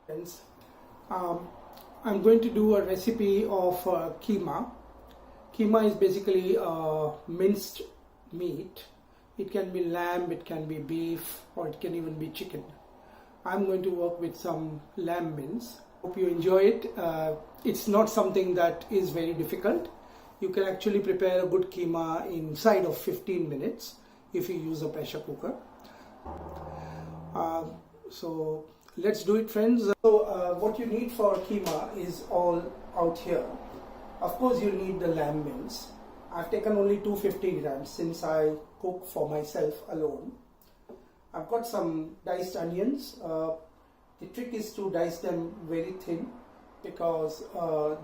Friends, I'm going to do a recipe of keema. Keema is basically minced meat. It can be lamb, it can be beef, or it can even be chicken. I'm going to work with some lamb mince. Hope you enjoy it. It's not something that is very difficult. You can actually prepare a good keema inside of 15 minutes if you use a pressure cooker. So let's do it, friends. So what you need for keema is all out here. Of course you need the lamb mince. I've taken only 250 grams since I cook for myself alone. I've got some diced onions. The trick is to dice them very thin because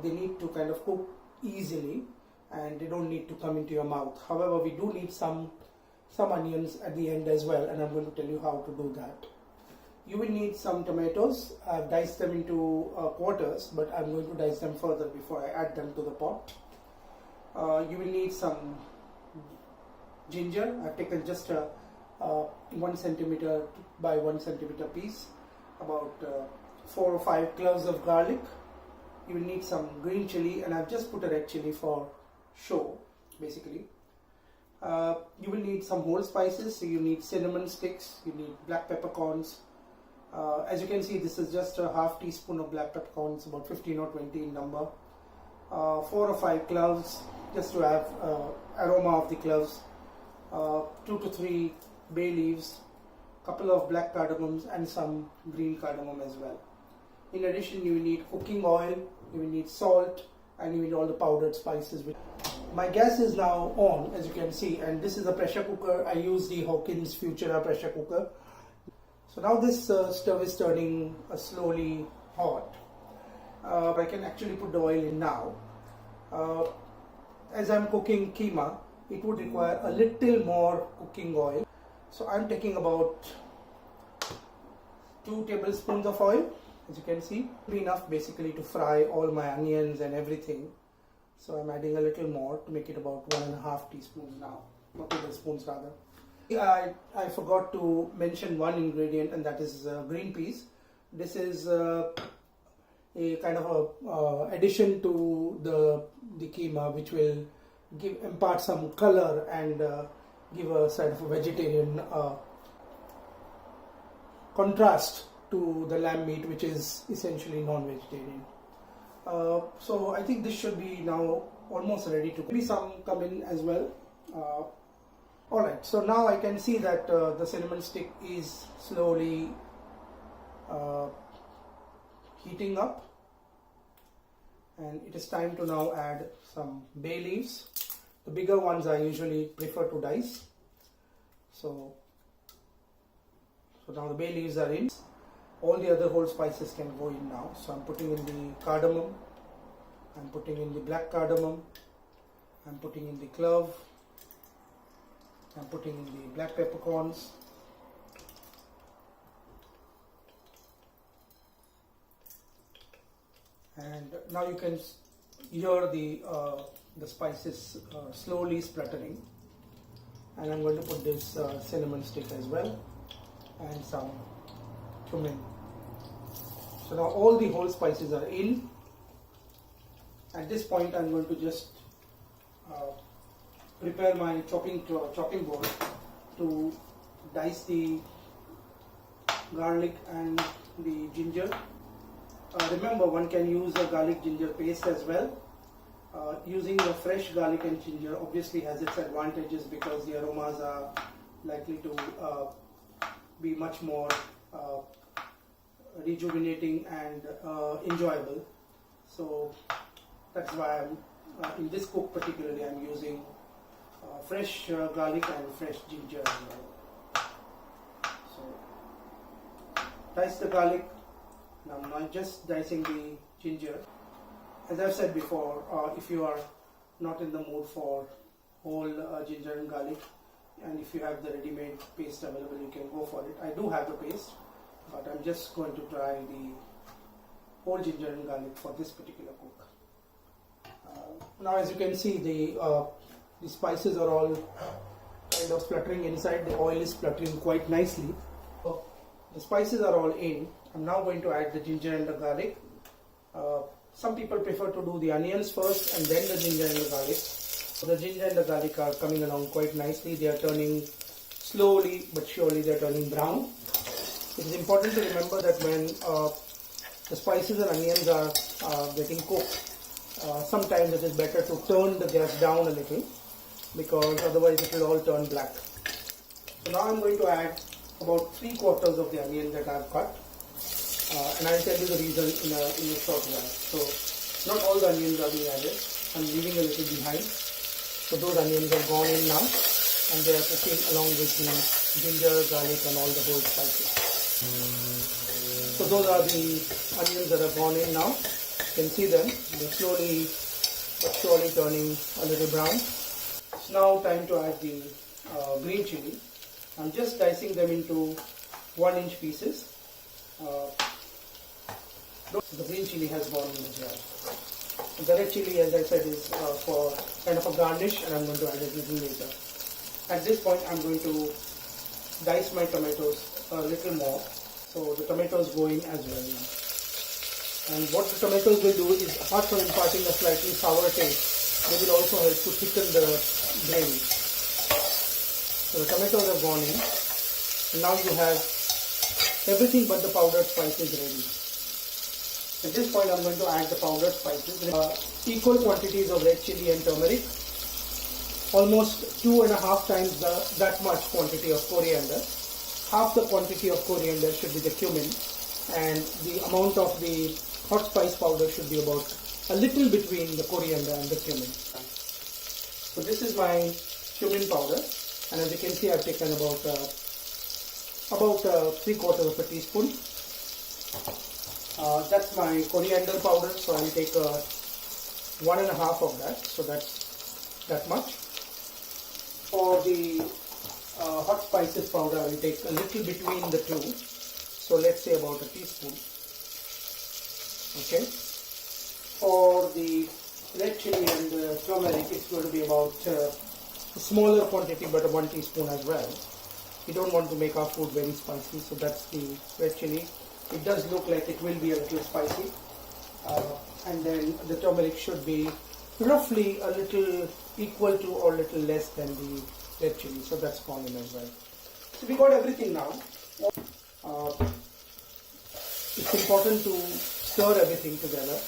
they need to kind of cook easily and they don't need to come into your mouth. However, we do need some onions at the end as well, and I'm going to tell you how to do that. You will need some tomatoes. I've diced them into quarters, but I'm going to dice them further before I add them to the pot. You will need some ginger. I've taken just a 1 centimeter by 1 centimeter piece, about 4 or 5 cloves of garlic. You will need some green chili, and I've just put a red chili for show, basically. You will need some whole spices. So you need cinnamon sticks, you need black peppercorns. As you can see, this is just a half teaspoon of black peppercorns, about 15 or 20 in number. 4 or 5 cloves, just to have aroma of the cloves. 2 to 3 bay leaves, couple of black cardamoms, and some green cardamom as well. In addition, you will need cooking oil, you will need salt, and you need all the powdered spices. My gas is now on, as you can see, and this is a pressure cooker. I use the Hawkins Futura pressure cooker. So now this stove is turning slowly hot. I can actually put the oil in now. As I'm cooking keema, it would require a little more cooking oil. So I'm taking about 2 tablespoons of oil, as you can see. Enough basically to fry all my onions and everything. So I'm adding a little more to make it about 1.5 teaspoons now, or tablespoons rather. I forgot to mention one ingredient, and that is green peas. This is a kind of a addition to the keema, which will impart some color and give a sort of a vegetarian contrast to the lamb meat, which is essentially non-vegetarian. So I think this should be now almost ready to cook. Maybe some come in as well. Alright, so now I can see that the cinnamon stick is slowly heating up, and it is time to now add some bay leaves. The bigger ones I usually prefer to dice. So now the bay leaves are in. All the other whole spices can go in now. So I'm putting in the cardamom, I'm putting in the black cardamom, I'm putting in the clove, I'm putting in the black peppercorns, and now you can hear the spices slowly spluttering. And I'm going to put this cinnamon stick as well, and some cumin. So now all the whole spices are in. At this point I'm going to just prepare my chopping board to dice the garlic and the ginger. Remember, one can use a garlic ginger paste as well. Using the fresh garlic and ginger obviously has its advantages because the aromas are likely to be much more rejuvenating and enjoyable. So that's why in this cook particularly I'm using fresh garlic and fresh ginger as well. So dice the garlic. Now I'm just dicing the ginger. As I've said before, if you are not in the mood for whole ginger and garlic, and if you have the ready-made paste available, you can go for it. I do have the paste, but I'm just going to try the whole ginger and garlic for this particular cook. Now as you can see, the spices are all kind of spluttering inside. The oil is spluttering quite nicely. So the spices are all in, I'm now going to add the ginger and the garlic. Some people prefer to do the onions first and then the ginger and the garlic. So the ginger and the garlic are coming along quite nicely. They are turning slowly but surely, they are turning brown. It is important to remember that when the spices and onions are getting cooked, sometimes it is better to turn the gas down a little, because otherwise it will all turn black. So now I'm going to add about 3/4 of the onion that I've cut, and I'll tell you the reason in a short while. So not all the onions are being added. I'm leaving a little behind. So those onions have gone in now, and they are cooking along with the ginger, garlic and all the whole spices. So those are the onions that have gone in now. You can see them. They're slowly but surely turning a little brown. It's now time to add the green chili. I'm just dicing them into 1-inch pieces. The green chili has gone in the jar. The red chili, as I said, is for kind of a garnish, and I'm going to add it a little later. At this point, I'm going to dice my tomatoes a little more. So the tomatoes go in as well now. And what the tomatoes will do is, apart from imparting a slightly sour taste, they will also help to thicken the gravy. So the tomatoes have gone in. And now you have everything but the powdered spices ready. At this point, I'm going to add the powdered spices. Equal quantities of red chili and turmeric. Almost 2.5 times that much quantity of coriander. Half the quantity of coriander should be the cumin, and the amount of the hot spice powder should be about a little between the coriander and the cumin. So this is my cumin powder, and as you can see, I've taken about 3/4 of a teaspoon. That's my coriander powder, so I'll take 1.5 of that, so that's that much. For the hot spices powder, I will take a little between the two, so let's say about a teaspoon. Okay. For the red chili and the turmeric, it's going to be about a smaller quantity, but 1 teaspoon as well. We don't want to make our food very spicy, so that's the red chili. It does look like it will be a little spicy, and then the turmeric should be roughly a little equal to or little less than the red chili, so that's gone in as well. So we got everything now. It's important to stir everything together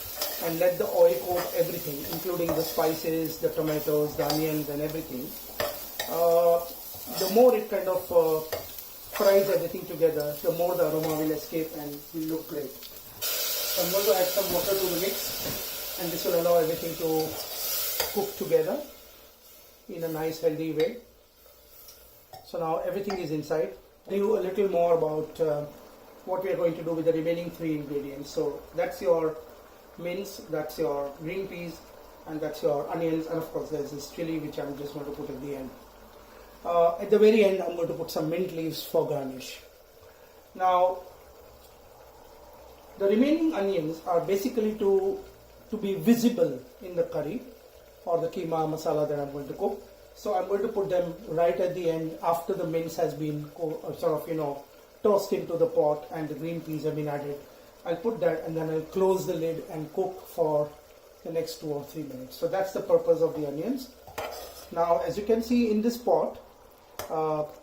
and let the oil coat everything, including the spices, the tomatoes, the onions and everything. The more it kind of fries everything together, the more the aroma will escape and will look great. So I'm going to add some water to the mix, and this will allow everything to cook together in a nice healthy way. So now everything is inside. I'll tell you a little more about what we are going to do with the remaining 3 ingredients. So that's your mince, that's your green peas, and that's your onions, and of course there's this chili which I'm just going to put at the end. At the very end, I'm going to put some mint leaves for garnish. Now, the remaining onions are basically to be visible in the curry or the keema masala that I'm going to cook. So I'm going to put them right at the end after the mince has been tossed into the pot and the green peas have been added. I'll put that, and then I'll close the lid and cook for the next 2 or 3 minutes. So that's the purpose of the onions. Now, as you can see in this pot,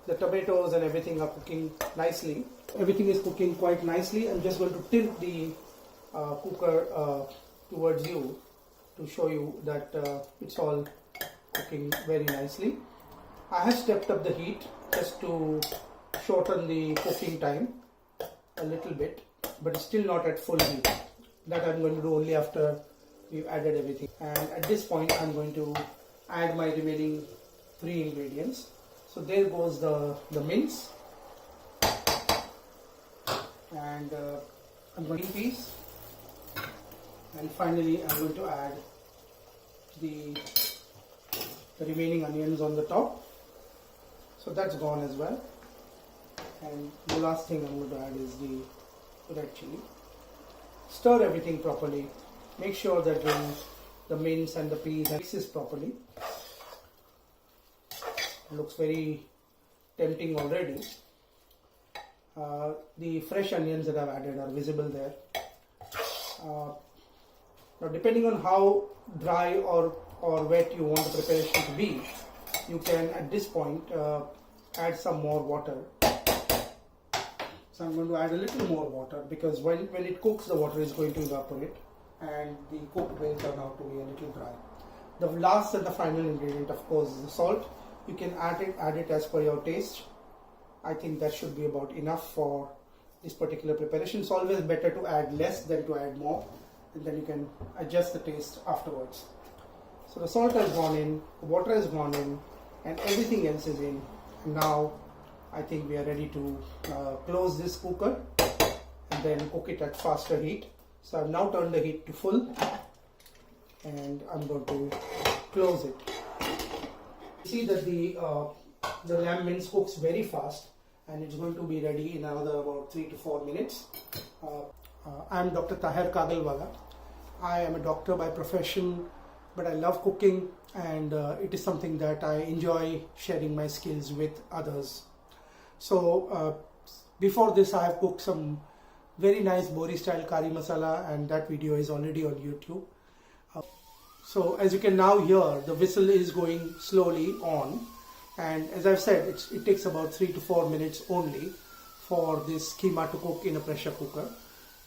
the tomatoes and everything are cooking nicely. Everything is cooking quite nicely. I'm just going to tilt the cooker towards you to show you that it's all cooking very nicely. I have stepped up the heat just to shorten the cooking time a little bit, but it's still not at full heat. That I'm going to do only after we've added everything. And at this point, I'm going to add my remaining 3 ingredients. So there goes the mince, and I'm going to peas, and finally I'm going to add the remaining onions on the top. So that's gone as well. And the last thing I'm going to add is the red chili. Stir everything properly. Make sure that the mince and the peas mixes properly. It looks very tempting already. The fresh onions that I've added are visible there. Now depending on how dry or wet you want the preparation to be, you can at this point add some more water. So I'm going to add a little more water because when it cooks, the water is going to evaporate and the cook will turn out to be a little dry. The last and the final ingredient, of course, is the salt. You can add it as per your taste. I think that should be about enough for this particular preparation. It's always better to add less than to add more, and then you can adjust the taste afterwards. So the salt has gone in, the water has gone in, and everything else is in. And now I think we are ready to close this cooker and then cook it at faster heat. So I've now turned the heat to full and I'm going to close it. See that the lamb mince cooks very fast and it's going to be ready in another about 3 to 4 minutes. I am Dr. Tahir Kagalwala. I am a doctor by profession, but I love cooking and it is something that I enjoy sharing my skills with others. So before this I have cooked some very nice Bori style Kheema Masala and that video is already on YouTube. So as you can now hear, the whistle is going slowly on, and as I've said, it takes about 3 to 4 minutes only for this keema to cook in a pressure cooker,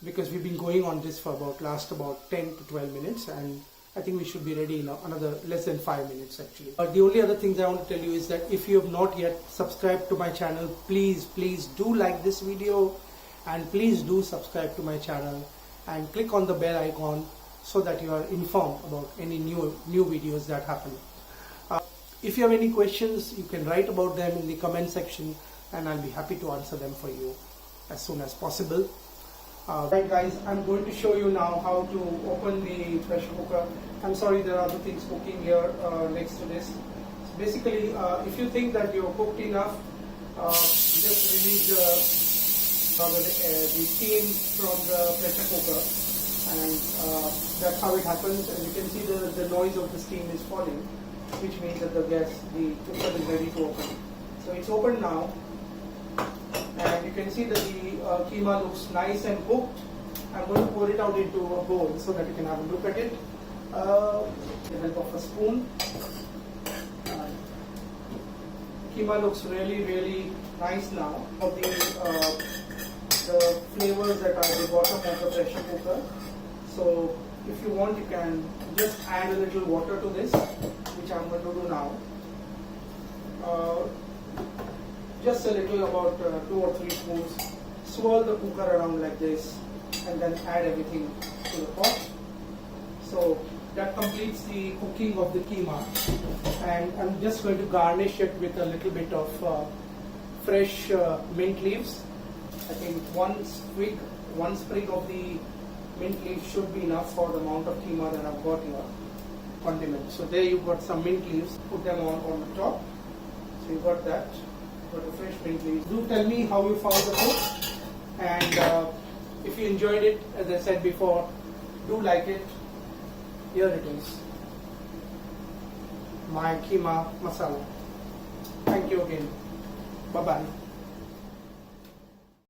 because we've been going on this for last 10 to 12 minutes, and I think we should be ready in another less than 5 minutes actually. But the only other things I want to tell you is that if you have not yet subscribed to my channel, please do like this video and please do subscribe to my channel and click on the bell icon so that you are informed about any new videos that happen. If you have any questions, you can write about them in the comment section and I'll be happy to answer them for you as soon as possible. Right guys, I'm going to show you now how to open the pressure cooker. I'm sorry, there are other things cooking here next to this. So basically, if you think that you're cooked enough, just release the steam from the pressure cooker, and that's how it happens. And you can see the noise of the steam is falling, which means that the cooker is ready to open. So it's open now, and you can see that the keema looks nice and cooked. I'm going to pour it out into a bowl so that you can have a look at it with the help of a spoon. Keema looks really nice now. Of the flavors that are at the bottom of the pressure cooker. So if you want, you can just add a little water to this, which I'm going to do now. Just a little, about 2 or 3 spoons. Swirl the cooker around like this and then add everything to the pot. So that completes the cooking of the keema, and I'm just going to garnish it with a little bit of fresh mint leaves. I think one sprig of the mint leaves should be enough for the amount of keema that I've got here. Condiment. So there you've got some mint leaves. Put them on the top. So you've got that. Got the fresh mint leaves. Do tell me how you found the cook, and if you enjoyed it, as I said before, do like it. Here it is, my Kheema Masala. Thank you again. Bye bye.